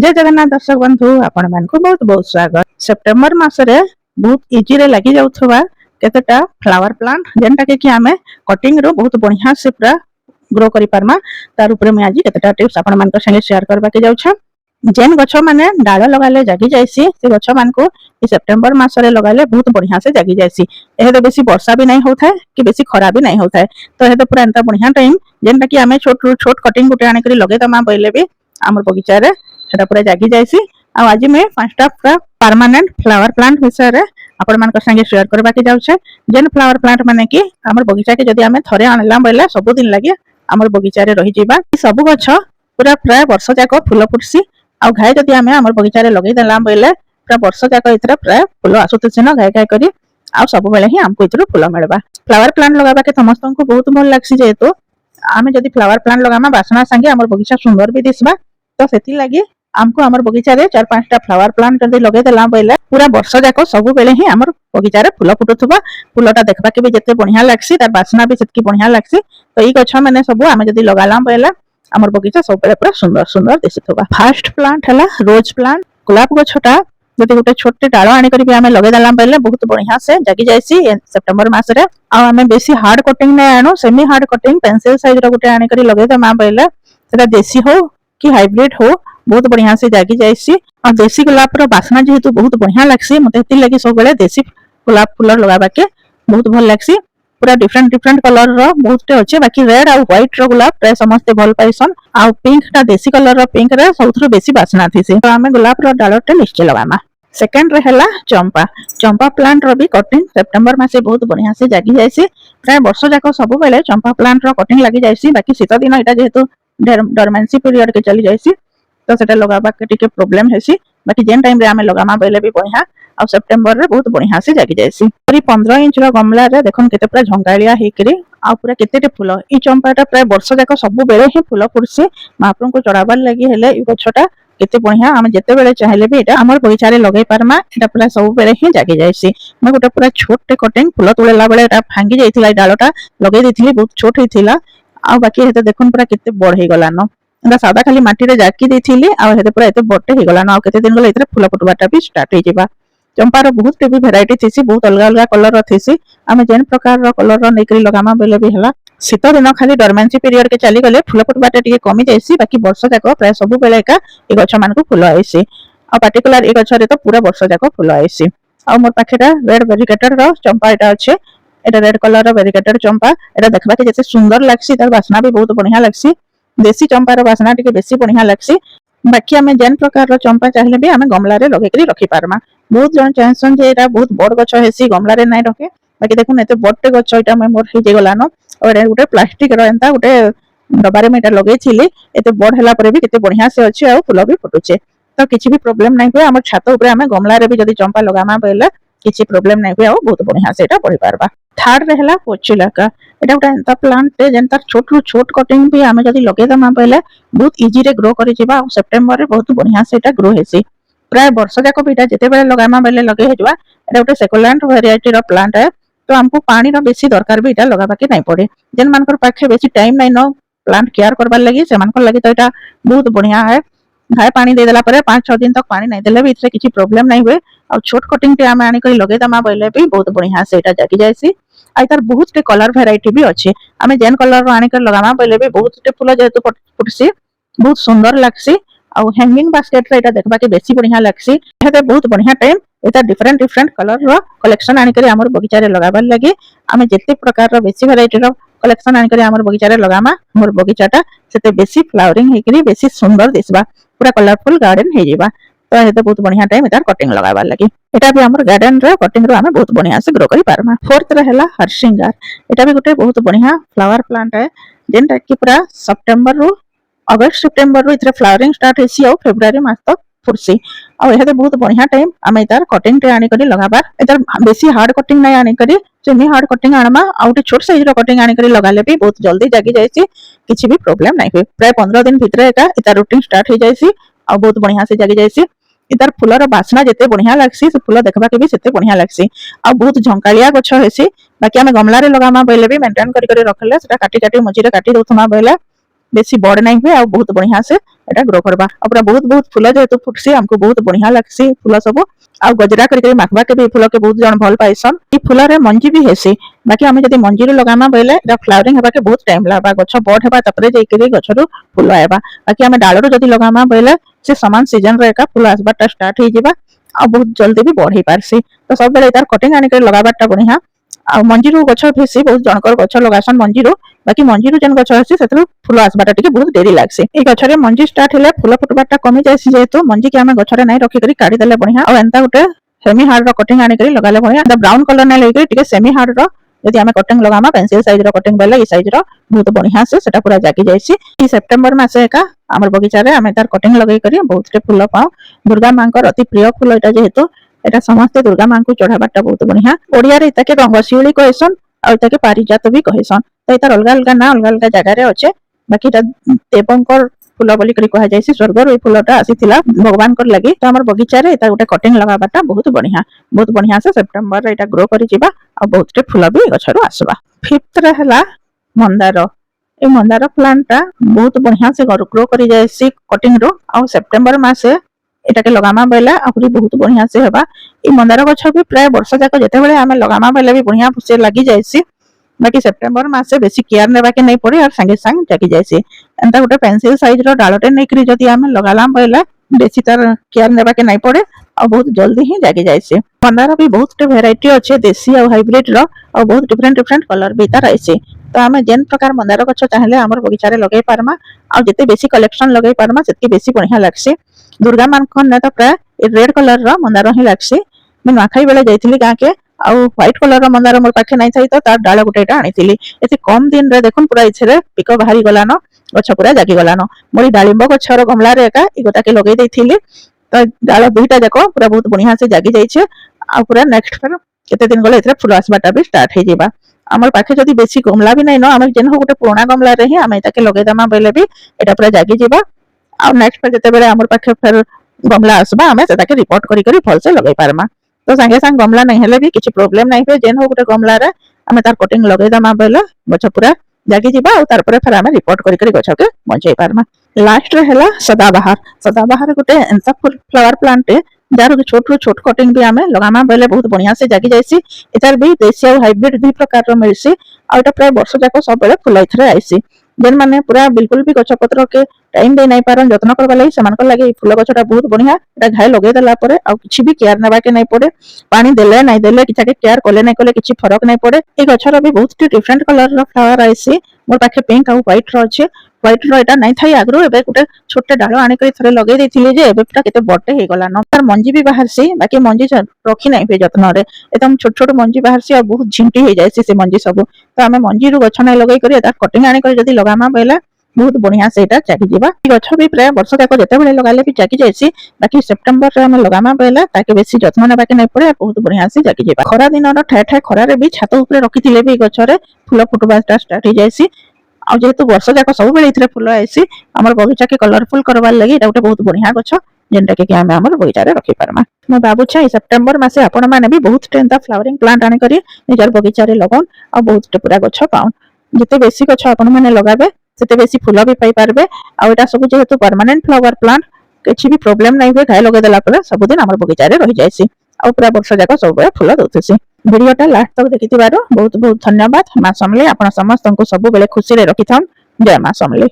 जय जगन्नाथ दर्शक बंधु आपण मानकु बहुत बहुत स्वागत। सेप्टेम्बर मासरे बहुत इजी रे लागि जाउथबा केतेटा फ्लावर प्लांट जेनटा के आमे कटिंग रो बहुत बढ़िया से पूरा ग्रो करि पारमा। तार ऊपर में आज केतेटा टिप्स आपण मानक संगे शेयर करबा के जाउछ। जेन गछ माने डाळ लगाले जागी जायसी से गछ मानकु ई सेप्टेम्बर मासरे लगाले बहुत बढ़िया से जागी जायसी। एहे तो बेसी वर्षा भी नहीं होथाय कि बेसी खरा भी नहीं होथाय, तो एहे तो पूरा एंता बढ़िया टाइम जेनटा कि आमे छोट छोट कटिंग गुटे आने करी लगे तमा बइले भी हमर बगीचा रे सेटा पूरा जागी जायसी। आ आज मैं पांचटा पूरा परमानेंट फ्लावर प्लांट विषय रे आपण मानक संगे शेयर करबा के जाउछे। जेन फ्लावर प्लांट माने कि हमर बगीचा के जदी आमे थरे आनला बइले सब दिन लागि हमर बगीचा रे रहि जिबा। ई सब गछ पूरा प्राय वर्ष जाक फूल फुटसी। आ घाय जदी आमे हमर बगीचा रे लगै देला बइले पूरा वर्ष जाक इतरा प्राय फूल आसुतसे न घाय घाय करी आ सब बेले ही हमको इतरो फूल मिलबा। फ्लावर प्लांट लगाबा के समस्त को बहुत भल लागसी जेतो आमे जदी फ्लावर प्लांट लगामा बासना संगे हमर बगीचा सुंदर भी दिसबा। तो सेति लागि हमको हमर बगीचा रे 4-5टा फ्लावर प्लांट जदी लगे देला बइले पूरा वर्ष जाक सब बेले ही हमर बगीचा रे फूल फुटुथबा। फूलटा देखबा के भी जते बढ़िया लागसी तार बासना भी सेतकी बढ़िया लागसी। तो ई गछ माने सब आमे जदी लगाला बइले हमर बगीचा सब बेले पूरा सुंदर सुंदर दिसुथबा। फर्स्ट प्लांट हला रोज प्लांट। गुलाब गछटा जदी गुटे छोटे डाळ आनी करी भी आमे लगे देला बइले बहुत बढ़िया से जागी जायसी सेप्टेम्बर मास रे। आ आमे बेसी हार्ड कटिंग नै आनो, semi hard cutting pencil size रो गुटे आनी करी लगे देमा बइले सेटा देसी हो कि हाइब्रिड हो बहुत बढ़िया से जागी जायसी। और देसी गुलाब रो बासना जेहेतु बहुत बढ़िया लागसी मते हेति लागि सब बेले देसी गुलाब फूल लगाबा के बहुत भल लागसी। पूरा डिफरेंट डिफरेंट कलर रो बहुतटे अछि, बाकी रेड आ व्हाइट रो गुलाब प्राय समस्त भल पाइसन। आ पिंक टा देसी कलर रो पिंक रे सबथरो बेसी बासना थिसी। तो आमे गुलाब रो डाळटे निश्चय लगामा। सेकंड रे हला चंपा। चंपा प्लांट रो भी कटिंग सेप्टेम्बर मासे बहुत बढ़िया से जागी जायसी। प्राय वर्ष जाक सब बेले चंपा प्लांट रो कटिंग लागि जायसी। बाकी शीत दिन एटा जेहेतु डोरमेंसी पीरियड के चली जायसी तो सेटा लगाबा के टिके प्रॉब्लम हेसी। बाकी जेन टाइम रे आमे लगामा बेले भी बढ़िया आ सेप्टेम्बर रे बहुत बढ़िया से जागी जायसी। पूरी 15 इंच रो गमला रे देखन केते पूरा झंगालिया हेकरी आ पूरा केतेटे फूल। ई चंपाटा प्राय वर्ष जाक सब बेले ही फूल फुटसी। महाप्रभु को चढ़ाबार लागि हेले ई गछटा केते बढ़िया आमे जेते बेले चाहिले भी एटा हमर बगीचा रे लगै पारमा। एटा पूरा सब बेले ही जागी जायसी। मैं गोटे पूरा छोटे कटिंग फूल तोड़ेला बेले एटा भांगी जायथिला। डालटा लगै देथिली बहुत छोट हेथिला आ बाकी हेते देखन पूरा केते बड़ हे गलानो। एटा सादा खाली माटी रे जाकी देथिली आ हेते पूरा एते बड़टे हे गलानो। आ केते दिन गले इतरे फूल फुटबाटा भी स्टार्ट हे जिबा। चंपार बहुत भी वेराइटी थिसी, बहुत अलग अलग कलर रो थिसी। आमे जेन प्रकार रो कलर रो नेकरी लगामा बेले भी हला। शीत दिन खाली डोरमेंसी पीरियड के चली गले फूल फुटबाटा टिके कमी जायसी। बाकी वर्ष जाक प्राय सब बेले एका ए गछ मानकु फूल आइसी। आ पर्टिकुलर ए गछ रे तो पूरा वर्ष जाक फूल आइसी। आ मोर पाखेटा रेड वेरिगेटेड रो चंपा एटा अछि। एटा रेड कलर रो वेरिगेटेड चंपा। एटा देखबा के जते सुंदर लागसी तार बासना भी बहुत बढ़िया लागसी। देसी चंपा रो बासना टिके बेसी बढ़िया लागसी। बाकी आमे जेन प्रकार रो चंपा चाहिले भी आमे गमला रे लगे करी रखि पारमा। बहुत जन चाहसन जे एटा बहुत बड़ गछ हेसी गमला रे नै रखे। बाकी देखुन एते बड़टे गछ एटा मैं मोर हे जे गलानो। और एटा गुटे प्लास्टिक रो एंता गुटे डबारे में एटा लगै छिली। एते बड़ हैला परे भी केते बढ़िया से अछि आ फूल भी फुटुचे। तो किछि भी प्रॉब्लम नै होय। हमर छात ऊपर आमे गमला रे भी जदी चंपा लगामा बेले किछि प्रॉब्लम नै होय आ बहुत बढ़िया से एटा बढ़ि पारबा। थर्ड रे हैला पोर्चुलाका। एटा गुटे एंता प्लांट जेन तार छोट छोट कटिंग भी आमे जदी लगे दमा बेले बहुत इजी रे ग्रो करि जिबा। आ सेप्टेम्बर रे बहुत बढ़िया से एटा ग्रो हेसी। प्राय वर्ष जाक भी एटा जेते बेले लगामा बेले लगे हेजबा। एटा गुटे सेकुलेंट वेराइटी रो प्लांट है। तो हमको पानी रो बेसी दरकार भी एटा लगाबा के नै पड़े। जेन मानकर पाखे बेसी टाइम नै न प्लांट केयर करबार लागि से मानकर लागि तो एटा बहुत बढ़िया है। घाय पानी दे देला परे 5-6 दिन तक पानी नै देले भी इतरे किछि प्रॉब्लम नै होय। और छोट कटिंग टे आमे आनी करी लगे दमा बेले भी बहुत बढ़िया से एटा जागी जायसी। आ तार बहुत टे कलर वेराइटी भी अछि। आमे जेन कलर रो आनी करी लगामा बेले भी बहुत टे फूल जेतु फुटसी बहुत सुंदर लागसी। आ हैंगिंग बास्केट रे एटा देखबा के बेसी बढ़िया लागसी। एते बहुत बढ़िया टाइम एटा डिफरेंट डिफरेंट कलर रो कलेक्शन आनी करी हमर बगीचा रे लगाबार लागि आमे जेते प्रकार रो बेसी वेराइटी रो कलेक्शन आनी करी हमर बगीचा रे लगामा हमर बगीचाटा सेते बेसी फ्लावरिंग हे करी बेसी सुंदर दिसबा। पूरा कलरफुल गार्डन हे जिबा। तो एते बहुत बढ़िया टाइम एटार कटिंग लगाबार लागि। एटा भी हमर गार्डन रे कटिंग रो आमे बहुत बढ़िया से ग्रो करि पारमा। फोर्थ रे हैला हरसिंगार। एटा भी गुटे बहुत बढ़िया फ्लावर प्लांट है जेनटा कि पूरा सितंबर रो अगस्त सितंबर रो इतरे फ्लावरिंग स्टार्ट हेसी और फेब्रुआरी मास तक फुरसी। और एहे बहुत बढ़िया टाइम आमे तार कटिंग टे आनी करी लगाबार। एतार बेसी हार्ड कटिंग नै आनी करी सेमी हार्ड कटिंग आनमा आ उटे छोट साइज रो कटिंग आनी करी लगाले भी बहुत जल्दी जागी जायसी। किछि भी प्रॉब्लम नै होय। प्राय 15 दिन भितरे एका एतार रूटीन स्टार्ट हे जायसी और बहुत बढ़िया से जागी जायसी। इतार फूलर बासना जेते बढ़िया लागसी से फूल देखबा के भी सेते बढ़िया लागसी। आ बहुत झंकालिया गछ हेसी। बाकी आमे गमला रे लगामा बेले भी मेंटेन करी करी रखले सेटा काटी काटी मझी रे काटी दोथमा बेले बेसी बड़ नहीं हुए और बहुत बढ़िया से एटा ग्रो करबा। और पूरा बहुत बहुत फूल जेहेतु फुटसी हमको बहुत बढ़िया लगसी फूल सब आ गजरा करके माखबा के भी फूल के बहुत जन भल पाइसन। ई फूल रे मंजी भी हेसी बाकी हमें जदी मंजी रो लगामा बेले एटा फ्लावरिंग हेबा के बहुत टाइम लागबा गछ बड़ हेबा तपरे जाई के गछ रो फूल आएबा। बाकी हमें डाल रो जदी लगामा बेले से समान सीजन रे का फूल आसबाटा स्टार्ट हो जिबा आ बहुत जल्दी भी बढ़ी पारसी। तो सब बेले तार कटिंग आनी के लगाबाटा बढ़िया आ मंजीरू गछ भेसी बहुत जनकर गछ लगासन मंजीरू बाकी मंजीरू जेन गछ अछि सेतु फूल आसबाटा टिके बहुत देरी लागसी। ए गछ रे मंजी स्टार्ट हेले फूल फुटबाटा कमी जायसी जेहेतु मंजी के हमें गछ रे नै रखी करी काढी देले बढ़िया और एंता गुटे सेमी हार्ड रो कटिंग आनी करी लगाले बढ़िया। द ब्राउन कलर नै लेके टिके सेमी हार्ड रो यदि हमें कटिंग लगामा पेंसिल साइज रो कटिंग बेले ई साइज रो बहुत बढ़िया से सेटा पूरा जागी जायसी। ई सेप्टेम्बर मासे का हमर बगीचा रे हमें तार कटिंग लगई करी बहुत टे फूल पाऊ। दुर्गा मांकर अति प्रिय फूल एटा जेहेतु एटा समस्त दुर्गा मां को चढ़ाबाटा बहुत बढ़िया। ओडिया रे ताके गंगशिउली कहसन और ताके पारिजात भी कहसन। तो एतार अलग अलग ना अलग अलग जगह रे अच्छे बाकी देवंकर फूल बोली करी कहा जायसी स्वर्ग रो फूलटा आसीथिला भगवान कर लागि। तो हमर बगीचा रे एता गुटे कटिंग लगाबाटा बहुत बढ़िया से सेप्टेम्बर रे एटा ग्रो करी जिबा और बहुत टे फूल भी गछरो आसबा। फिफ्थ रे हला मंदार। ए मंदार प्लांटटा बहुत बढ़िया से ग्रो करी जायसी कटिंग रो और सेप्टेम्बर मासे एटाके लगामा बेला आहुरी बहुत बढ़िया से हेबा। ई मंदार गछ भी प्राय वर्ष जाक जेते बेले हमें लगामा बेले भी बढ़िया से लागि जायसी बाकी सेप्टेम्बर मासे बेसी केयर नेबा के नै पड़े और संगे संग जागी जायसी। एंता गुटे पेंसिल साइज रो डालटे नै करी जदी हमें लगालाम बेला बेसी तार केयर नेबा के नै पड़े और बहुत जल्दी ही जागी जायसी। मंदार भी बहुत टे वैरायटी अच्छे देसी और हाइब्रिड रो और बहुत डिफरेंट कलर भी तार आइसी। तो हमें जेन प्रकार मंदार गछ चाहेले हमर बगीचा रे लगै पारमा और जते बेसी कलेक्शन लगै पारमा सेति बेसी बढ़िया लागसी। दुर्गा मानखन ने तो प्राय रेड कलर रो मंदार ही लागसी। मैं नखाई बेले जाइथिली गां के और व्हाइट कलर रो मंदार मोर पाखे नै थाई तो तार डाल गुटेटा आनिथिली। एते कम दिन रे देखुन पूरा इछरे पिको बाहरी गलानो गछ पूरा जागी गलानो। मोरी डालिंब गछ रो गमला रे एका ई गोटा के लगै दैथिली तो डाल दुईटा जाको पूरा बहुत बढ़िया से जागी जाइछे आ पूरा नेक्स्ट फिर केते दिन गले इथरे फूल आसबाटा भी स्टार्ट हे जिबा। हमर पाखे जदी बेसी गमला भी नै न हमें जेन हो गुटे पुराना गमला रे ही हमें ताके लगै दमा बेले भी एटा पूरा जागी जिबा और नेक्स्ट फिर जते बेले हमर पाखे फिर गमला आसबा हमें सेटा के रिपोर्ट करी करी फल से लगै पारमा। तो संगे संग गमला नहीं हेले भी किछि प्रॉब्लम नहीं पे जेन हो गुटे गमला रे हमें तार कटिंग लगै दमा बेले गछ पूरा जागी जिबा और तार पर फिर हमें रिपोर्ट करी करी गछ के बंचै पारमा। लास्ट रे हैला सदाबहार गुटे एंता फुल फ्लावर प्लांट है जार छोट छोट कटिंग भी हमें लगामा बेले बहुत बढ़िया से जागी जायसी। एतार भी देसी और हाइब्रिड दुई प्रकार रो मिलसी और एटा प्राय वर्ष जाक सब बेले फुल इथरे आइसी। जेन माने पूरा बिल्कुल भी गछ पत्र के टाइम दे नै पारन जत्न करबा लागि समान कर लागि फूल गछटा बहुत बढ़िया एटा घाय लगै देला परे और किछि भी केयर नेबा के नै पड़े पानी देले नै देले किछा के केयर कोले नै कोले किछि फरक नै पड़े। ए गछरा भी बहुत डिफरेंट कलर रो फ्लावर आइसी। मोर पाखे पिंक और व्हाइट रो अछि। व्हाइट रो एटा नै थाई आगरो एबे गुटे छोटे डालो आनी करी थरे लगै दैथिले जे एबे पूरा केते बड्डे हे गला न तार मंजी भी बाहरसी बाकी मंजी रखी नै पे जत्न रे एकदम छोट छोट मंजी बाहरसी और बहुत झिंटी हे जायसी से मंजी सब। तो हमें मंजी रो गछ नै लगै करी तार कटिंग आनी करी जदी लगामा बेला बहुत बढ़िया से एटा जागी जिबा। ई गछ भी प्राय वर्ष जाक जेते बेले लगाले भी जागी जायसी बाकी सेप्टेम्बर रे हमें लगामा बेला ताके बेसी जत्न नेबा के नै पड़े बहुत बढ़िया से जागी जिबा। खरा दिन रो ठाय ठाय खरा रे भी छात ऊपर रखिथिले भी गछ रे फूल फुटबाटा स्टार्ट हे जायसी और जेहेतु वर्ष जाक सब बेले इथरे फूल आइसी हमर बगीचा के कलरफुल करबार लागि एटा गुटे बहुत बढ़िया गछ जेनटा के हमें हमर बगीचा रे रखि पारमा। मैं बाबूछा ई सेप्टेम्बर मासे आपण माने भी बहुत टेंता फ्लावरिंग प्लांट आनी करी निजर बगीचा रे लगन और बहुत टे पूरा गछ पाउन। जते बेसी गछ आपण माने लगाबे सेते बेसी फूल भी पाई पारबे और एटा सब जेहेतु परमानेंट फ्लावर प्लांट किछि भी प्रॉब्लम नै हुए घाय लगे देला पर सब दिन हमर बगीचा रे रहि जायसी और पूरा वर्ष जाक सब बेले फूल दोथसी। वीडियोटा लास्ट तक देखिथिबारो बहुत बहुत धन्यवाद। मां समले आपण समस्त को सब बेले खुशी रे रखिथान। जय मां समले।